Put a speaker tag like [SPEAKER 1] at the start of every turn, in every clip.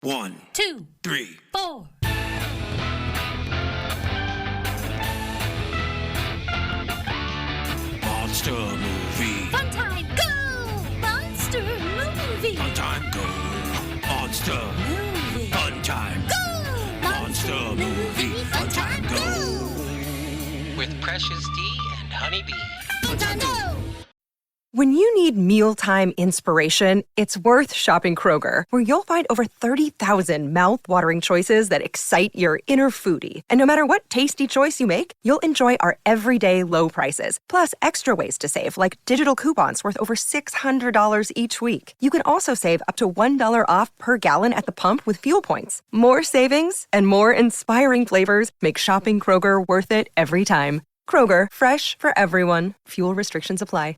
[SPEAKER 1] 1,
[SPEAKER 2] 2,
[SPEAKER 1] 3,
[SPEAKER 2] 4.
[SPEAKER 1] Monster movie.
[SPEAKER 2] Fun time, go! Monster movie.
[SPEAKER 1] Fun time, go. Monster.
[SPEAKER 2] Movie.
[SPEAKER 1] Fun time.
[SPEAKER 2] Go!
[SPEAKER 1] Monster movie. Fun time, go.
[SPEAKER 3] With Precious D and Honeybee.
[SPEAKER 2] Fun time, go!
[SPEAKER 4] When you need mealtime inspiration, it's worth shopping Kroger, where you'll find over 30,000 mouth-watering choices that excite your inner foodie. And no matter what tasty choice you make, you'll enjoy our everyday low prices, plus extra ways to save, like digital coupons worth over $600 each week. You can also save up to $1 off per gallon at the pump with fuel points. More savings and more inspiring flavors make shopping Kroger worth it every time. Kroger, fresh for everyone. Fuel restrictions apply.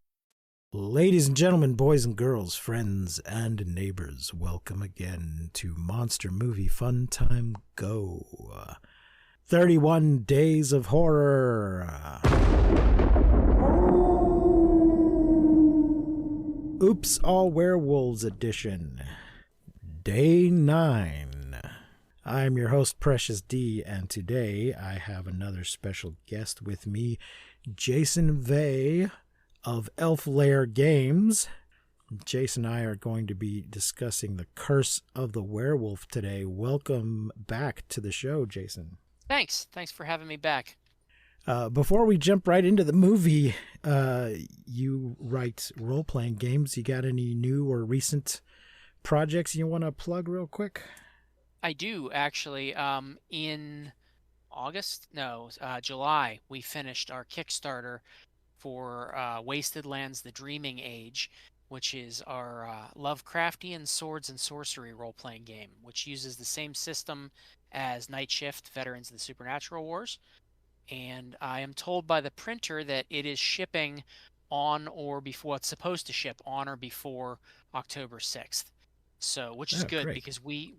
[SPEAKER 5] Ladies and gentlemen, boys and girls, friends and neighbors, welcome again to Monster Movie Fun Time Go. 31 Days of Horror. Oops, All Werewolves Edition. Day 9. I'm your host, Precious D, and today I have another special guest with me, Jason Vey of Elf Lair Games. Jason and I are going to be discussing The Curse of the Werewolf today. Welcome back to the show, Jason.
[SPEAKER 3] Thanks for having me back.
[SPEAKER 5] Before we jump right into the movie, you write role-playing games. You got any new or recent projects you want to plug real quick?
[SPEAKER 3] I do, actually. In July, we finished our Kickstarter for Wasted Lands: The Dreaming Age, which is our Lovecraftian swords and sorcery role-playing game, which uses the same system as Night Shift: Veterans of the Supernatural Wars. And I am told by the printer that it is shipping on or before, it's supposed to ship on or before October 6th. So, which is good,
[SPEAKER 5] great.
[SPEAKER 3] because we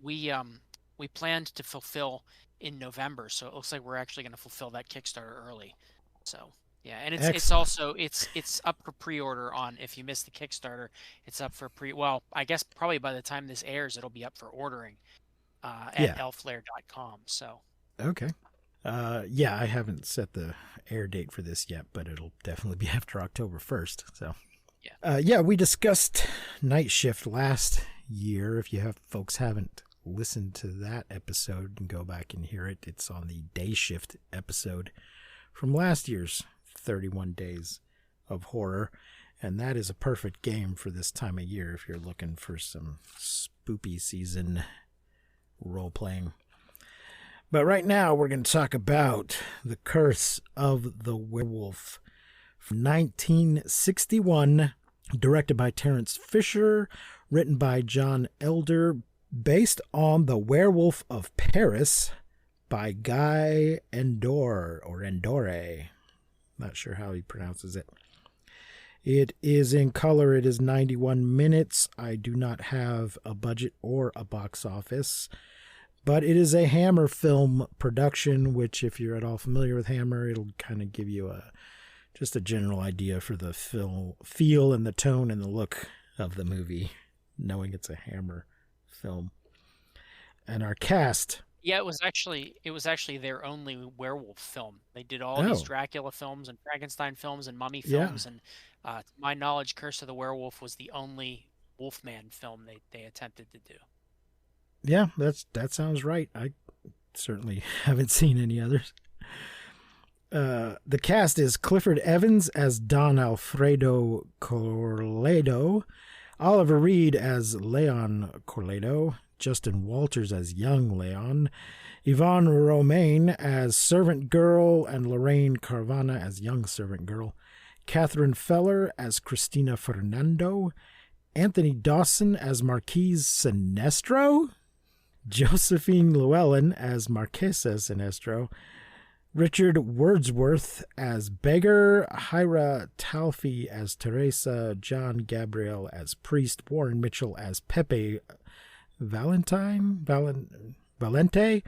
[SPEAKER 3] planned to fulfill in November, so it looks like we're actually going to fulfill that Kickstarter early. So yeah, and it's also up for pre-order on, if you missed the Kickstarter, it's up for well, I guess probably by the time this airs, it'll be up for ordering at elflair.com. So
[SPEAKER 5] okay. Yeah, I haven't set the air date for this yet, but it'll definitely be after October 1st. So yeah, we discussed Night Shift last year. If you folks haven't listened to that episode, you can go back and hear it. It's on the Day Shift episode from last year's 31 Days of Horror, and that is a perfect game for this time of year if you're looking for some spoopy season role-playing. But right now we're going to talk about The Curse of the Werewolf from 1961, directed by Terence Fisher, written by John Elder, based on The Werewolf of Paris by Guy Endore, or Endore. Not sure how he pronounces it. It is in color. It is 91 minutes. I do not have a budget or a box office, but it is a Hammer film production, which, if you're at all familiar with Hammer, it'll kind of give you just a general idea for the feel and the tone and the look of the movie, knowing it's a Hammer film. And our cast...
[SPEAKER 3] yeah, it was actually their only werewolf film. They did all these Dracula films and Frankenstein films and mummy films, and to my knowledge, Curse of the Werewolf was the only Wolfman film they attempted to do.
[SPEAKER 5] Yeah, that sounds right. I certainly haven't seen any others. The cast is Clifford Evans as Don Alfredo Corledo, Oliver Reed as Leon Corledo, Justin Walters as young Leon, Yvonne Romaine as Servant Girl, and Lorraine Carvana as young Servant Girl, Catherine Feller as Christina Fernando, Anthony Dawson as Marquise Sinestro, Josephine Llewellyn as Marquesa Sinestro, Richard Wordsworth as Beggar, Hira Talfi as Teresa, John Gabriel as Priest, Warren Mitchell as Pepe Valente,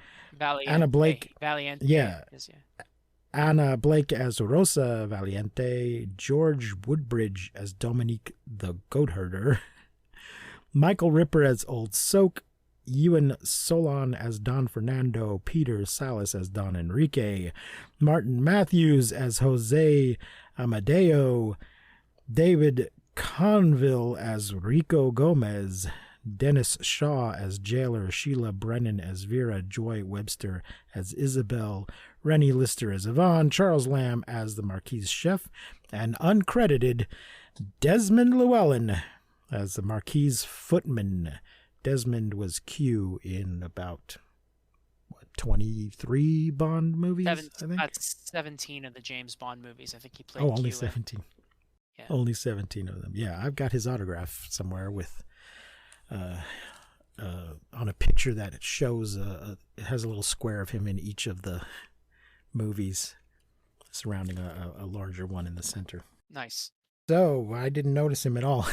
[SPEAKER 5] Anna Blake,
[SPEAKER 3] Valiente,
[SPEAKER 5] Anna Blake as Rosa Valiente, George Woodbridge as Dominique the Goatherder, Michael Ripper as Old Soak, Ewan Solon as Don Fernando, Peter Salas as Don Enrique, Martin Matthews as Jose Amadeo, David Conville as Rico Gomez, Dennis Shaw as Jailer, Sheila Brennan as Vera, Joy Webster as Isabel, Rennie Lister as Yvonne, Charles Lamb as the Marquis Chef, and uncredited Desmond Llewellyn as the Marquis Footman. Desmond was Q in about 23 Bond movies, I think?
[SPEAKER 3] That's 17 of the James Bond movies. I think he played
[SPEAKER 5] Oh, only
[SPEAKER 3] Q
[SPEAKER 5] 17.
[SPEAKER 3] Yeah.
[SPEAKER 5] Only 17 of them. Yeah, I've got his autograph somewhere with on a picture that it shows it has a little square of him in each of the movies surrounding a larger one in the center.
[SPEAKER 3] Nice.
[SPEAKER 5] So I didn't notice him at all.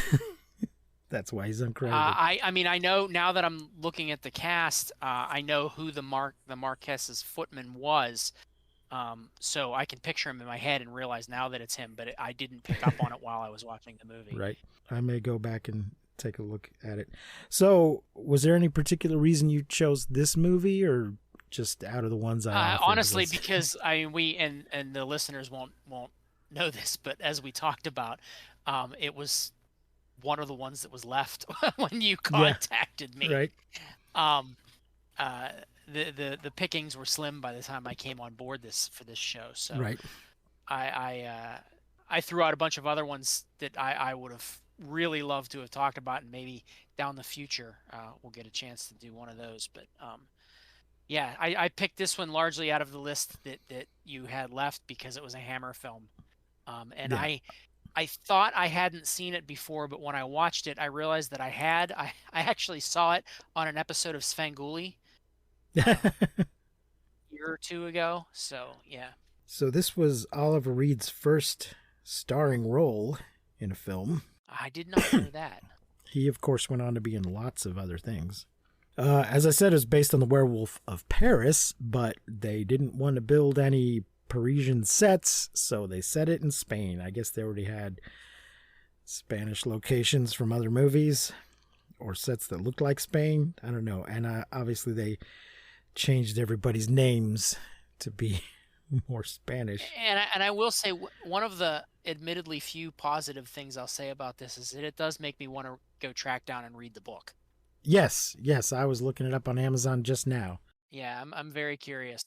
[SPEAKER 5] That's why he's uncredited.
[SPEAKER 3] I mean, I know now that I'm looking at the cast, I know who the Marquess's footman was. So I can picture him in my head and realize now that it's him, but I didn't pick up on it while I was watching the movie.
[SPEAKER 5] Right. I may go back and take a look at it. So was there any particular reason you chose this movie, or just out of the ones I offered?
[SPEAKER 3] Honestly, because we and the listeners won't know this, but as we talked about, it was one of the ones that was left when you contacted me.
[SPEAKER 5] Right.
[SPEAKER 3] The pickings were slim by the time I came on board for this show. So
[SPEAKER 5] right.
[SPEAKER 3] I threw out a bunch of other ones that I would have really loved to have talked about, and maybe down the future we'll get a chance to do one of those. But yeah, I picked this one largely out of the list that you had left because it was a Hammer film. And
[SPEAKER 5] Yeah.
[SPEAKER 3] I thought I hadn't seen it before, but when I watched it, I realized that I had. I actually saw it on an episode of Svengoolie a year or two ago. So, yeah.
[SPEAKER 5] So this was Oliver Reed's first starring role in a film.
[SPEAKER 3] I did not know that.
[SPEAKER 5] He, of course, went on to be in lots of other things. As I said, it was based on the Werewolf of Paris, but they didn't want to build any Parisian sets, so they set it in Spain. I guess they already had Spanish locations from other movies or sets that looked like Spain. I don't know. And obviously they changed everybody's names to be more Spanish.
[SPEAKER 3] And I will say one of the admittedly few positive things I'll say about this is that it does make me want to go track down and read the book.
[SPEAKER 5] Yes, I was looking it up on Amazon just now.
[SPEAKER 3] Yeah, I'm very curious.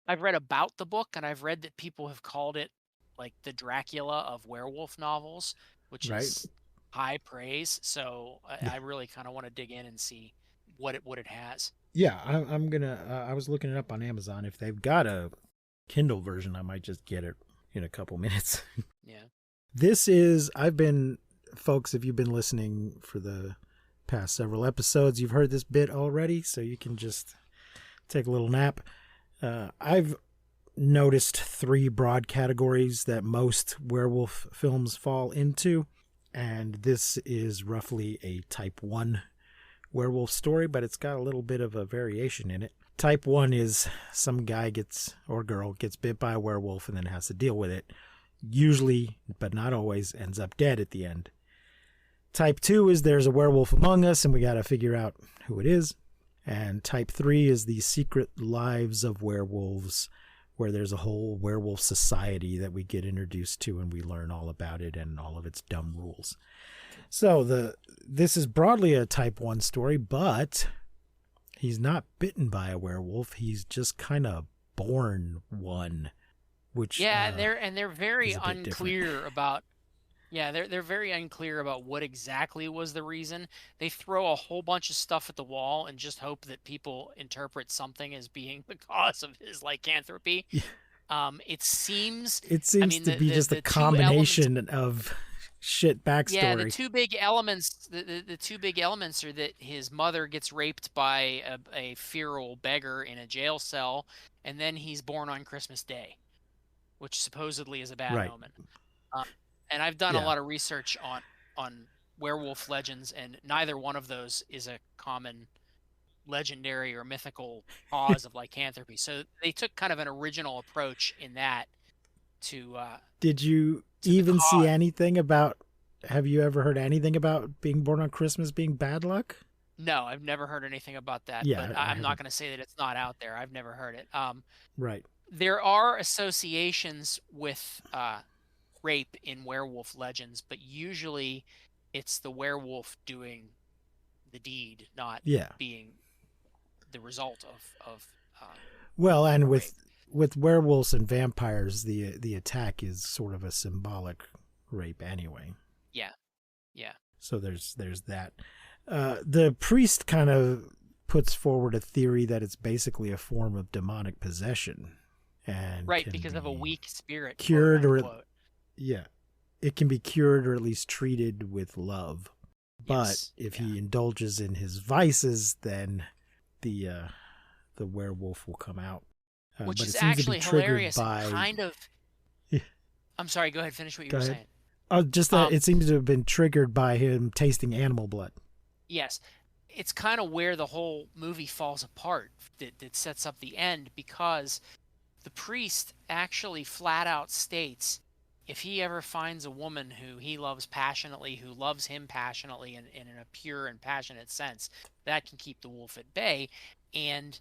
[SPEAKER 3] I've read about the book, and I've read that people have called it like the Dracula of werewolf novels, which is high praise. So I really kind of want to dig in and see what it has.
[SPEAKER 5] Yeah, I'm gonna. I was looking it up on Amazon. If they've got a Kindle version, I might just get it in a couple minutes.
[SPEAKER 3] Yeah.
[SPEAKER 5] Folks, if you've been listening for the past several episodes, you've heard this bit already, so you can just take a little nap. I've noticed 3 broad categories that most werewolf films fall into, and this is roughly a type 1 werewolf story, but it's got a little bit of a variation in it. Type 1 is some guy or girl gets bit by a werewolf and then has to deal with it. Usually, but not always, ends up dead at the end. Type 2 is there's a werewolf among us and we got to figure out who it is. And type 3 is the secret lives of werewolves, where there's a whole werewolf society that we get introduced to and we learn all about it and all of its dumb rules. So this is broadly a type 1 story, but he's not bitten by a werewolf. He's just kind of born one, which
[SPEAKER 3] they're very
[SPEAKER 5] is a bit
[SPEAKER 3] unclear
[SPEAKER 5] different.
[SPEAKER 3] about. Yeah, they're very unclear about what exactly was the reason. They throw a whole bunch of stuff at the wall and just hope that people interpret something as being the cause of his lycanthropy. It seems
[SPEAKER 5] to be just a combination of shit backstory.
[SPEAKER 3] Yeah, the two big elements. The two big elements are that his mother gets raped by a feral beggar in a jail cell, and then he's born on Christmas Day, which supposedly is a bad omen. And I've done a lot of research on werewolf legends, and neither one of those is a common legendary or mythical cause of lycanthropy. So they took kind of an original approach in that to
[SPEAKER 5] Did you even see anything about, have you ever heard anything about being born on Christmas being bad luck?
[SPEAKER 3] No, I've never heard anything about that,
[SPEAKER 5] Yeah,
[SPEAKER 3] but
[SPEAKER 5] I
[SPEAKER 3] I'm not
[SPEAKER 5] haven't.
[SPEAKER 3] going to say that it's not out there. I've never heard it.
[SPEAKER 5] Right.
[SPEAKER 3] There are associations with rape in werewolf legends, but usually it's the werewolf doing the deed, not
[SPEAKER 5] Yeah.
[SPEAKER 3] being the result of
[SPEAKER 5] Well,
[SPEAKER 3] a
[SPEAKER 5] and
[SPEAKER 3] rape.
[SPEAKER 5] with werewolves and vampires, the attack is sort of a symbolic rape anyway.
[SPEAKER 3] Yeah, yeah.
[SPEAKER 5] So there's that. The priest kind of puts forward a theory that it's basically a form of demonic possession, and
[SPEAKER 3] Right,
[SPEAKER 5] can
[SPEAKER 3] because of a
[SPEAKER 5] be
[SPEAKER 3] weak spirit,
[SPEAKER 5] cured,
[SPEAKER 3] quote
[SPEAKER 5] or
[SPEAKER 3] unquote.
[SPEAKER 5] yeah, it can be cured or at least treated with love. But
[SPEAKER 3] Yes.
[SPEAKER 5] if
[SPEAKER 3] Yeah.
[SPEAKER 5] he indulges in his vices, then the werewolf will come out.
[SPEAKER 3] Which
[SPEAKER 5] But
[SPEAKER 3] is
[SPEAKER 5] it seems to be
[SPEAKER 3] actually
[SPEAKER 5] triggered
[SPEAKER 3] hilarious
[SPEAKER 5] by.
[SPEAKER 3] and kind of.
[SPEAKER 5] Yeah.
[SPEAKER 3] I'm sorry. Go ahead. Finish what you
[SPEAKER 5] Go
[SPEAKER 3] were
[SPEAKER 5] ahead.
[SPEAKER 3] saying.
[SPEAKER 5] Just that
[SPEAKER 3] Um,
[SPEAKER 5] it seems to have been triggered by him tasting animal blood.
[SPEAKER 3] Yes, it's kind of where the whole movie falls apart. That sets up the end because the priest actually flat out states if he ever finds a woman who he loves passionately, who loves him passionately in a pure and passionate sense, that can keep the wolf at bay. And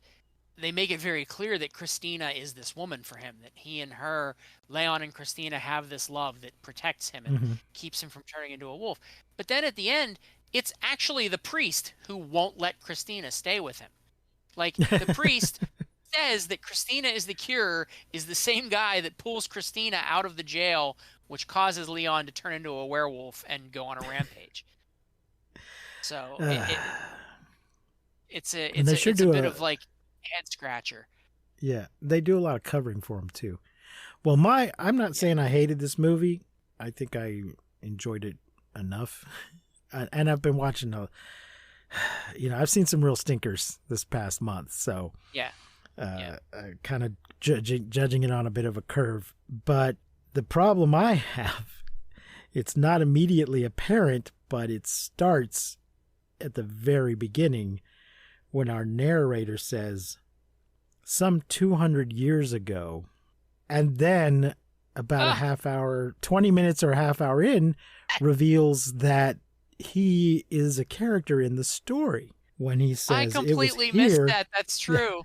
[SPEAKER 3] they make it very clear that Christina is this woman for him, that he and her, Leon and Christina, have this love that protects him and
[SPEAKER 5] Hmm.
[SPEAKER 3] keeps him from turning into a wolf. But then at the end, it's actually the priest who won't let Christina stay with him. Like, the priest says that Christina is the cure, is the same guy that pulls Christina out of the jail, which causes Leon to turn into a werewolf and go on a rampage. So it's a
[SPEAKER 5] And they sure
[SPEAKER 3] it's a
[SPEAKER 5] do
[SPEAKER 3] bit of like head scratcher.
[SPEAKER 5] Yeah, they do a lot of covering for him too. Well, I'm not saying I hated this movie. I think I enjoyed it enough, and I've been watching I've seen some real stinkers this past month, so
[SPEAKER 3] Yeah.
[SPEAKER 5] kind of judging it on a bit of a curve. But the problem I have, it's not immediately apparent, but it starts at the very beginning when our narrator says, some 200 years ago, and then about a half hour, 20 minutes or a half hour in, reveals that he is a character in the story when he says
[SPEAKER 3] I completely
[SPEAKER 5] it was
[SPEAKER 3] missed
[SPEAKER 5] here.
[SPEAKER 3] that. That's true.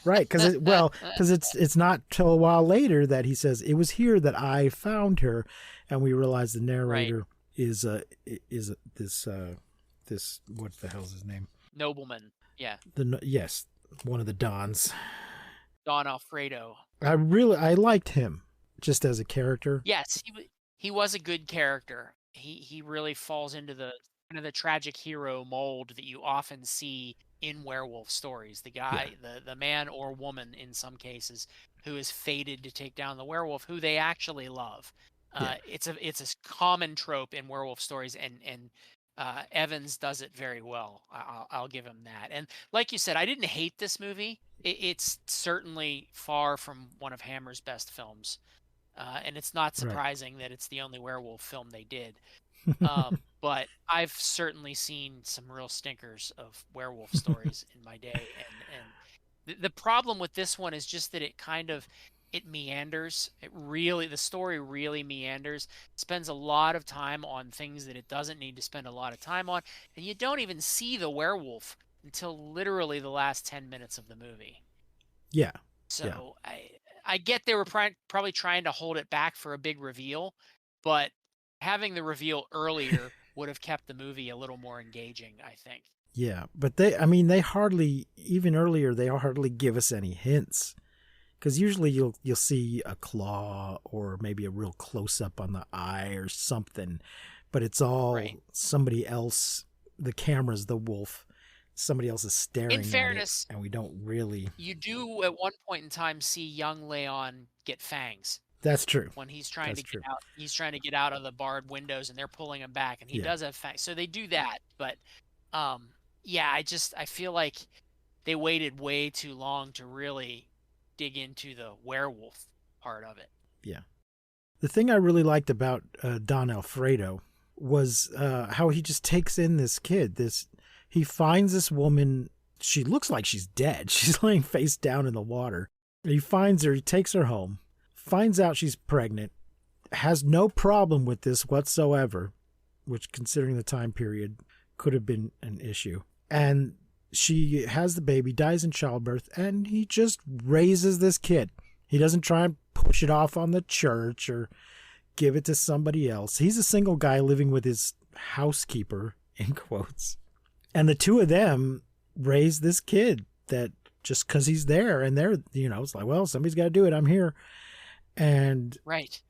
[SPEAKER 5] Right, because it's not till a while later that he says it was here that I found her, and we realize the narrator is this what the hell's his name?
[SPEAKER 3] Nobleman. Yeah.
[SPEAKER 5] Yes, one of the Dons.
[SPEAKER 3] Don Alfredo.
[SPEAKER 5] I liked him just as a character.
[SPEAKER 3] Yes, he was a good character. He really falls into the kind of the tragic hero mold that you often see in werewolf stories. The guy, the man or woman in some cases, who is fated to take down the werewolf who they actually love. It's a common trope in werewolf stories, and Evans does it very well. I'll give him that. And like you said, I didn't hate this movie. It's certainly far from one of Hammer's best films. And it's not surprising that it's the only werewolf film they did. But I've certainly seen some real stinkers of werewolf stories in my day. And the problem with this one is just that it meanders. The story really meanders, spends a lot of time on things that it doesn't need to spend a lot of time on. And you don't even see the werewolf until literally the last 10 minutes of the movie.
[SPEAKER 5] Yeah.
[SPEAKER 3] So I get they were probably trying to hold it back for a big reveal, but having the reveal earlier would have kept the movie a little more engaging, I think.
[SPEAKER 5] Yeah, but they hardly, even earlier, they hardly give us any hints. Because usually you'll see a claw or maybe a real close up on the eye or something, but it's all somebody else. The camera's the wolf. Somebody else is staring
[SPEAKER 3] In fairness,
[SPEAKER 5] at it, and we don't really.
[SPEAKER 3] You do at one point in time see young Leon get fangs.
[SPEAKER 5] That's true.
[SPEAKER 3] When he's trying to get out, he's trying to get out of the barred windows, and they're pulling him back, and he does have fangs. So they do that, but I feel like they waited way too long to really dig into the werewolf part of it.
[SPEAKER 5] Yeah. The thing I really liked about Don Alfredo was how he just takes in this kid. He finds this woman. She looks like she's dead. She's laying face down in the water. He finds her. He takes her home. Finds out she's pregnant. Has no problem with this whatsoever, which, considering the time period, could have been an issue. And she has the baby, dies in childbirth, and he just raises this kid. He doesn't try and push it off on the church or give it to somebody else. He's a single guy living with his housekeeper, in quotes. And the two of them raise this kid that just because he's there, and they're, it's like, well, somebody's got to do it. I'm here. And
[SPEAKER 3] Right.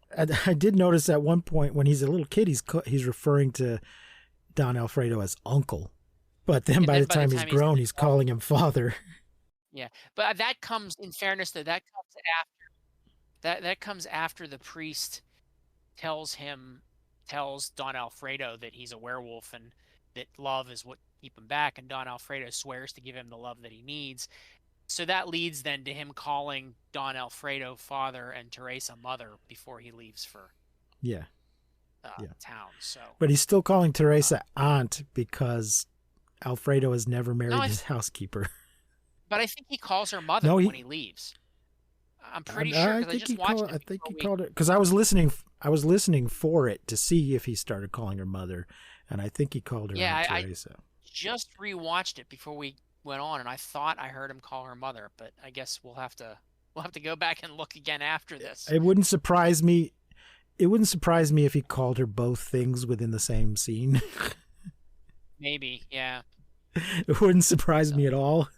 [SPEAKER 5] I did notice at one point when he's a little kid, he's referring to Don Alfredo as uncle. But then by the time he's grown, he's calling him father.
[SPEAKER 3] Yeah. But that comes, in fairness, though, that comes after the priest tells Don Alfredo that he's a werewolf and that love is what keep him back, and Don Alfredo swears to give him the love that he needs. So that leads then to him calling Don Alfredo father and Teresa mother before he leaves for town. So,
[SPEAKER 5] but he's still calling Teresa aunt because Alfredo has never married his housekeeper.
[SPEAKER 3] But I think he calls her mother when he leaves. I'm pretty sure because I just watched it.
[SPEAKER 5] I think he called it because I was listening. I was listening for it to see if he started calling her mother, and I think he called her Teresa.
[SPEAKER 3] I just rewatched it before we went on, and I thought I heard him call her mother, but I guess we'll have to go back and look again after this.
[SPEAKER 5] It wouldn't surprise me. It wouldn't surprise me if he called her both things within the same scene.
[SPEAKER 3] Maybe, yeah.
[SPEAKER 5] It wouldn't surprise me at all,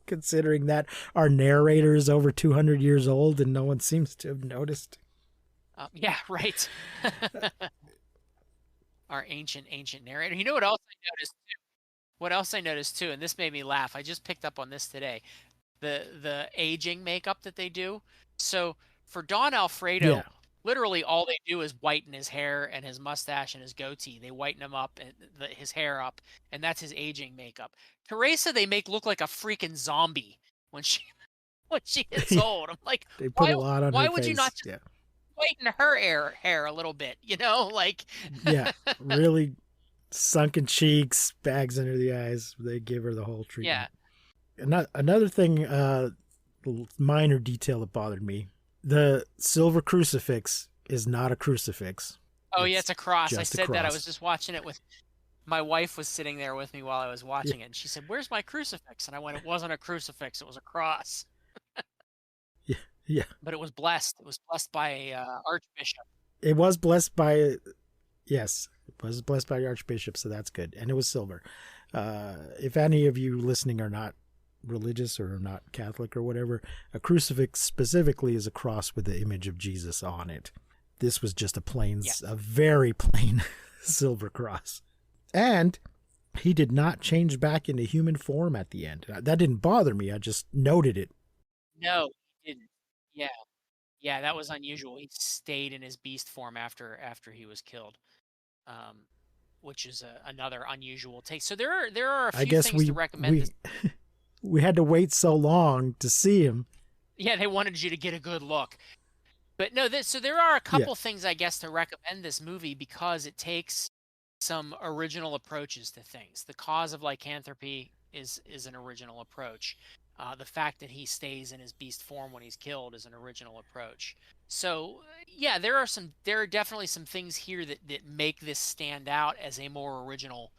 [SPEAKER 5] considering that our narrator is over 200 years old and no one seems to have noticed.
[SPEAKER 3] Yeah, right. Our ancient narrator. You know what else I noticed too? And this made me laugh. I just picked up on this today. The aging makeup that they do. So for Don Alfredo, literally all they do is whiten his hair and his mustache and his goatee. They whiten him up and his hair up, and that's his aging makeup. Teresa, they make look like a freaking zombie when she gets old. I'm like,
[SPEAKER 5] they put a lot on her
[SPEAKER 3] why
[SPEAKER 5] face.
[SPEAKER 3] would you not just whiten her hair a little bit? Like
[SPEAKER 5] really sunken cheeks, bags under the eyes. They give her the whole treatment. Yeah. Another thing, minor detail that bothered me. The silver crucifix is not a crucifix.
[SPEAKER 3] Oh, it's a cross. I said that. I was just watching it with my wife was sitting there with me while I was watching it, and she said, "Where's my crucifix?" And I went, "It wasn't a crucifix. It was a cross."
[SPEAKER 5] Yeah.
[SPEAKER 3] But it was blessed. It was blessed by a archbishop.
[SPEAKER 5] It was blessed by, yes, it was blessed by the archbishop, so that's good. And it was silver. If any of you listening are not religious or not Catholic or whatever, a crucifix specifically is a cross with the image of Jesus on it. This was just a very plain silver cross. And he did not change back into human form at the end. That didn't bother me. I just noted it.
[SPEAKER 3] No, he didn't. Yeah, that was unusual. He stayed in his beast form after he was killed, which is another unusual take. So there are a few things to recommend.
[SPEAKER 5] We had to wait so long to see him.
[SPEAKER 3] Yeah, they wanted you to get a good look. But no, so there are a couple things, I guess, to recommend this movie because it takes some original approaches to things. The cause of lycanthropy is an original approach. The fact that he stays in his beast form when he's killed is an original approach. So, yeah, there are definitely some things here that make this stand out as a more original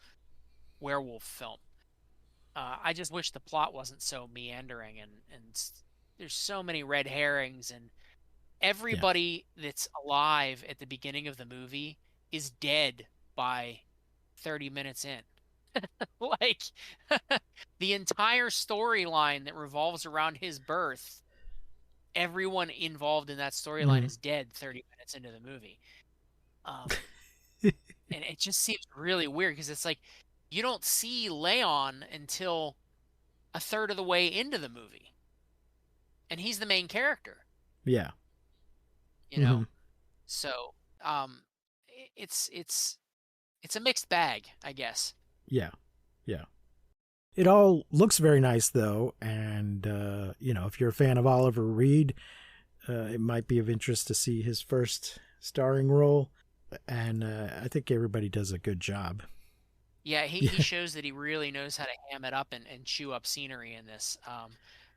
[SPEAKER 3] werewolf film. I just wish the plot wasn't so meandering and there's so many red herrings and everybody that's alive at the beginning of the movie is dead by 30 minutes in. Like the entire storyline that revolves around his birth, everyone involved in that storyline is dead 30 minutes into the movie. And it just seems really weird because it's like you don't see Leon until a third of the way into the movie. And he's the main character.
[SPEAKER 5] Yeah.
[SPEAKER 3] You know? So, it's a mixed bag, I guess.
[SPEAKER 5] Yeah. It all looks very nice, though, and, if you're a fan of Oliver Reed, it might be of interest to see his first starring role, and I think everybody does a good job.
[SPEAKER 3] Yeah, he shows that he really knows how to ham it up and chew up scenery in this.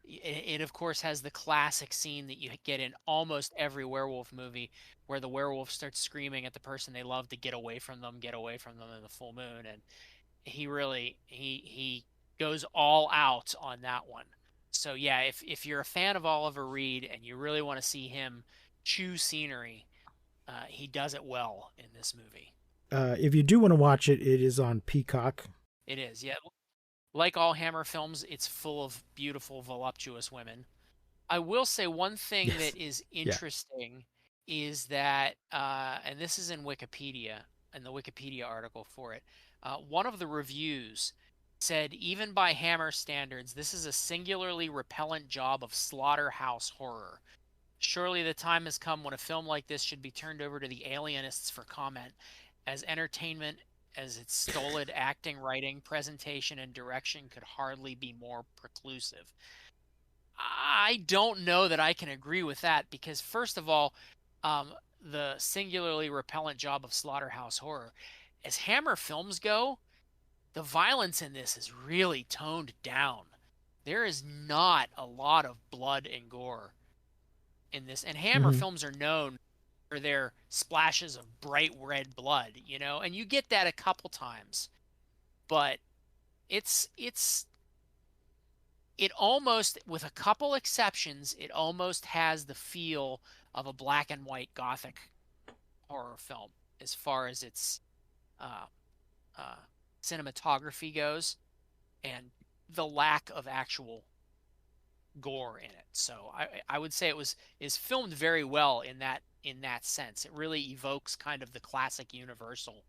[SPEAKER 3] It, of course, has the classic scene that you get in almost every werewolf movie where the werewolf starts screaming at the person they love to get away from them in the full moon. And he really, he goes all out on that one. So yeah, if you're a fan of Oliver Reed and you really want to see him chew scenery, he does it well in this movie.
[SPEAKER 5] If you do want to watch it, it is on Peacock.
[SPEAKER 3] It is, yeah. Like all Hammer films, it's full of beautiful, voluptuous women. I will say one thing
[SPEAKER 5] Yes.
[SPEAKER 3] that is
[SPEAKER 5] Yeah.
[SPEAKER 3] interesting is that, and this is in Wikipedia, in the Wikipedia article for it, one of the reviews said, even by Hammer standards, this is a singularly repellent job of slaughterhouse horror. Surely the time has come when a film like this should be turned over to the alienists for comment, as entertainment as its stolid acting, writing, presentation, and direction could hardly be more preclusive. I don't know that I can agree with that because, first of all, the singularly repellent job of slaughterhouse horror, as Hammer films go, the violence in this is really toned down. There is not a lot of blood and gore in this, and Hammer films are known for their splashes of bright red blood, you know, and you get that a couple times, but it almost, with a couple exceptions, it almost has the feel of a black and white gothic horror film as far as its cinematography goes and the lack of actual gore in it. So I would say is filmed very well in that sense. It really evokes kind of the classic Universal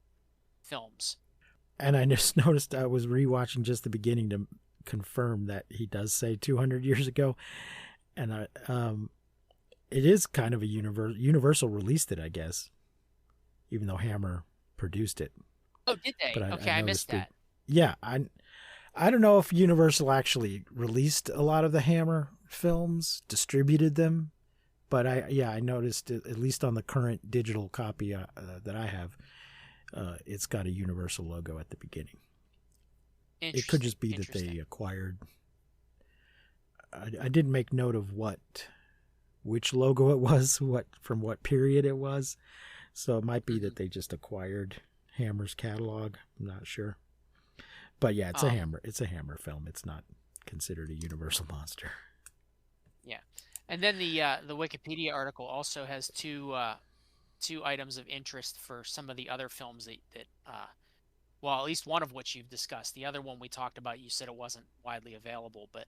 [SPEAKER 3] films.
[SPEAKER 5] And I just noticed, I was rewatching just the beginning to confirm that he does say 200 years ago, and it is kind of a Universal released it, I guess, even though Hammer produced it.
[SPEAKER 3] Oh, did they?
[SPEAKER 5] But
[SPEAKER 3] Okay, I missed that.
[SPEAKER 5] Yeah, I don't know if Universal actually released a lot of the Hammer films, distributed them, but I noticed it, at least on the current digital copy that I have, it's got a Universal logo at the beginning. It could just be that they acquired. I didn't make note of which logo it was, from what period it was, so it might be that they just acquired Hammer's catalog. I'm not sure. But yeah, it's a Hammer. It's a Hammer film. It's not considered a Universal monster.
[SPEAKER 3] Yeah, and then the Wikipedia article also has two items of interest for some of the other films that well, at least one of which you've discussed. The other one we talked about, you said it wasn't widely available, but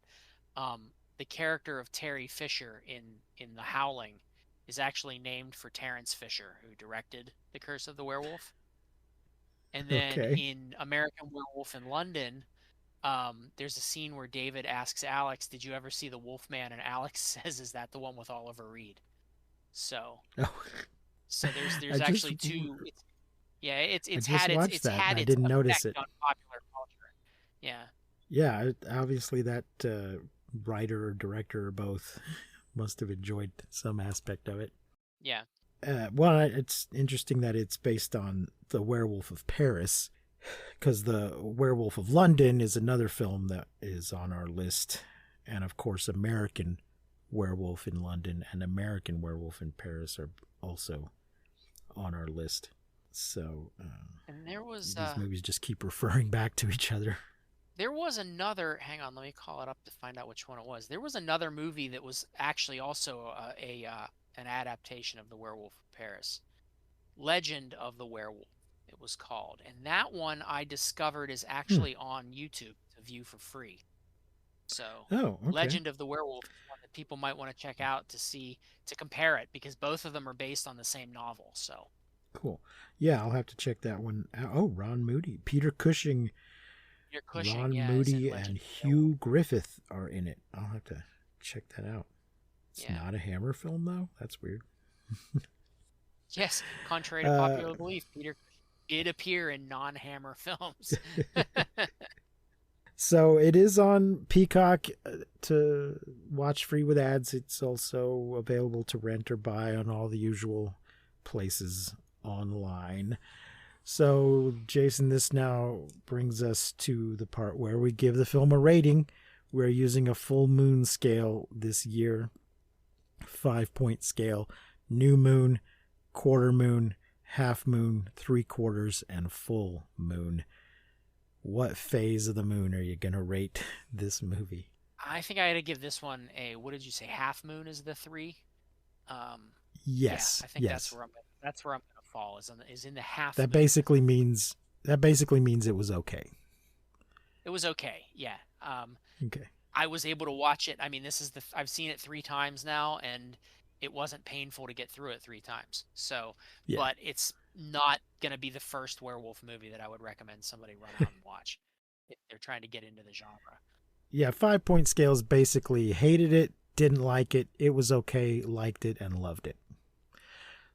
[SPEAKER 3] the character of Terry Fisher in The Howling is actually named for Terence Fisher, who directed The Curse of the Werewolf. And then in American Werewolf in London, there's a scene where David asks Alex, "Did you ever see the Wolfman?" And Alex says, "Is that the one with Oliver Reed?" So, there's actually two. It's had its
[SPEAKER 5] I didn't notice it
[SPEAKER 3] on popular culture. Yeah.
[SPEAKER 5] Yeah, obviously that writer or director or both must have enjoyed some aspect of it.
[SPEAKER 3] Yeah.
[SPEAKER 5] Well, it's interesting that it's based on The Werewolf of Paris, because The Werewolf of London is another film that is on our list. And of course, American Werewolf in London and American Werewolf in Paris are also on our list. So,
[SPEAKER 3] and there was
[SPEAKER 5] these movies just keep referring back to each other.
[SPEAKER 3] There was another, hang on, let me call it up to find out which one it was. There was another movie that was actually also an adaptation of The Werewolf of Paris. Legend of the Werewolf, it was called. And that one I discovered is actually on YouTube to view for free. So, Legend of the Werewolf is one that people might want to check out to compare it, because both of them are based on the same novel. So
[SPEAKER 5] cool. Yeah, I'll have to check that one out. Oh, Ron Moody, Peter Cushing, Ron Moody, and Hugh Griffith are in it. I'll have to check that out. It's not a Hammer film, though? That's weird.
[SPEAKER 3] Yes, contrary to popular belief, Peter did appear in non-Hammer films.
[SPEAKER 5] So it is on Peacock to watch free with ads. It's also available to rent or buy on all the usual places online. So, Jason, this now brings us to the part where we give the film a rating. We're using a full moon scale this year, 5-point scale: new moon, quarter moon, half moon, 3/4, and full moon. what phase of the moon are you going to rate this movie?
[SPEAKER 3] I think I had to give this one a, what did you say, half moon is the 3?
[SPEAKER 5] Yes.
[SPEAKER 3] Yeah, I think
[SPEAKER 5] yes.
[SPEAKER 3] that's where I'm gonna fall, is in the half
[SPEAKER 5] That
[SPEAKER 3] moon.
[SPEAKER 5] basically means it was okay.
[SPEAKER 3] It was okay, yeah.
[SPEAKER 5] Okay.
[SPEAKER 3] I was able to watch it. I mean, I've seen it 3 times now, and it wasn't painful to get through it 3 times. So,
[SPEAKER 5] Yeah.
[SPEAKER 3] but it's not gonna be the first werewolf movie that I would recommend somebody run out and watch if they're trying to get into the genre.
[SPEAKER 5] Yeah, 5-point scales basically hated it, didn't like it, it was okay, liked it, and loved it. Yeah.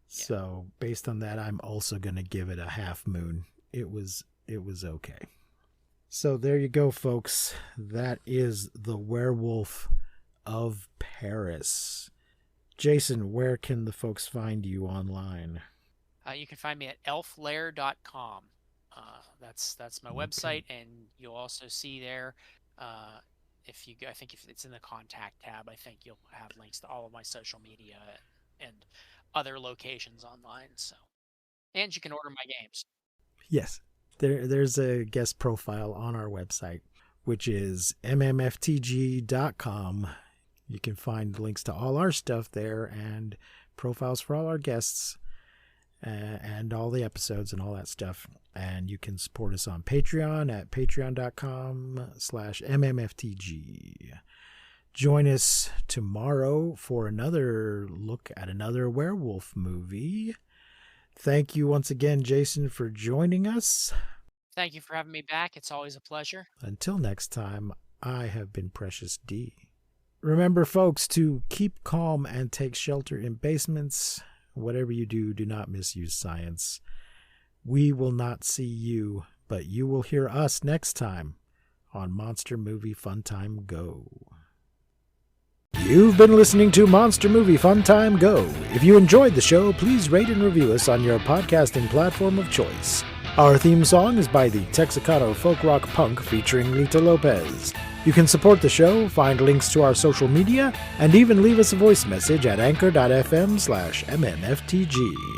[SPEAKER 5] So based on that, I'm also going to give it a half moon. It was okay. So there you go, folks. That is The Werewolf of Paris. Jason, where can the folks find you online?
[SPEAKER 3] You can find me at elflair.com. That's my website, and you'll also see there. I think if it's in the contact tab, I think you'll have links to all of my social media and other locations online. So, and you can order my games.
[SPEAKER 5] Yes, there's a guest profile on our website, which is mmftg.com. You can find links to all our stuff there and profiles for all our guests and all the episodes and all that stuff. And you can support us on Patreon at patreon.com/mmftg. Join us tomorrow for another look at another werewolf movie. Thank you once again, Jason, for joining us.
[SPEAKER 3] Thank you for having me back. It's always a pleasure.
[SPEAKER 5] Until next time, I have been Precious D. Remember, folks, to keep calm and take shelter in basements. Whatever you do, do not misuse science. We will not see you, but you will hear us next time on Monster Movie Fun Time Go. You've been listening to Monster Movie Fun Time Go. If you enjoyed the show, please rate and review us on your podcasting platform of choice. Our theme song is by the Texacato folk rock punk featuring Lita Lopez. You can support the show, find links to our social media, and even leave us a voice message at anchor.fm/mmftg.